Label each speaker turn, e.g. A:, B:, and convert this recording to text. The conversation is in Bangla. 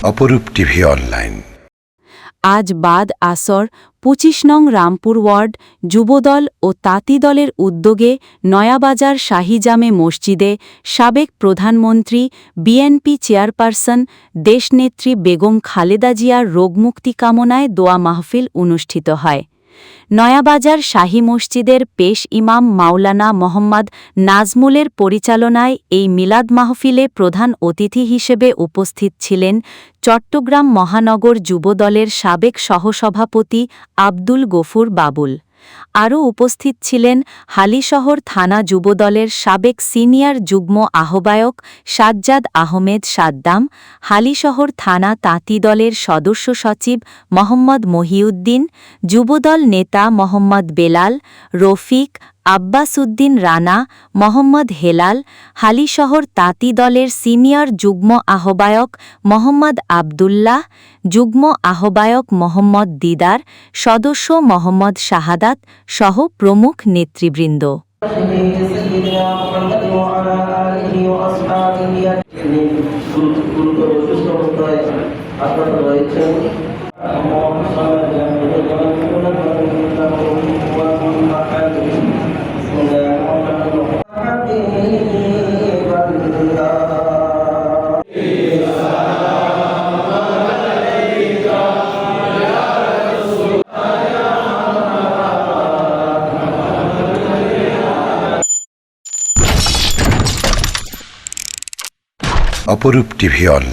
A: অপরূপ টিভি অনলাইন।
B: আজ বাদ আসর ২৫ নং রামপুর ওয়ার্ড যুবদল ও তাঁতি দলের উদ্যোগে নয়াবাজার শাহী জামে মসজিদে সাবেক প্রধানমন্ত্রী বিএনপি চেয়ারপারসন দেশনেত্রী বেগম খালেদা জিয়ার রোগমুক্তি কামনায় দোয়া মাহফিল অনুষ্ঠিত হয়। নয়াবাজার শাহী মসজিদের পেশ ইমাম মাওলানা মোহাম্মদ নাজমুলের পরিচালনায় এই মিলাদ মাহফিলে প্রধান অতিথি হিসেবে উপস্থিত ছিলেন চট্টগ্রাম মহানগর যুবদলের সাবেক সহসভাপতি আব্দুল গফুর বাবুল। আরও উপস্থিত ছিলেন হালিশহর থানা যুবদলের সাবেক সিনিয়র যুগ্ম আহ্বায়ক সাজ্জাদ আহমেদ সাদ্দাম, হালিশহর থানা তাঁতি দলের সদস্য সচিব মোহাম্মদ মহিউদ্দিন, যুবদল নেতা মোহাম্মদ বেলাল, রফিক, আব্বাস উদ্দিন রানা, মোহাম্মদ হেলাল, হালিশহর তাঁতি দলের সিনিয়র যুগ্ম আহ্বায়ক মোহাম্মদ আবদুল্লাহ, যুগ্ম আহ্বায়ক মোহাম্মদ দিদার, সদস্য মোহাম্মদ শাহাদাত সহ প্রমুখ নেতৃবৃন্দ।
A: অপরূপ টিভি অনলাইন।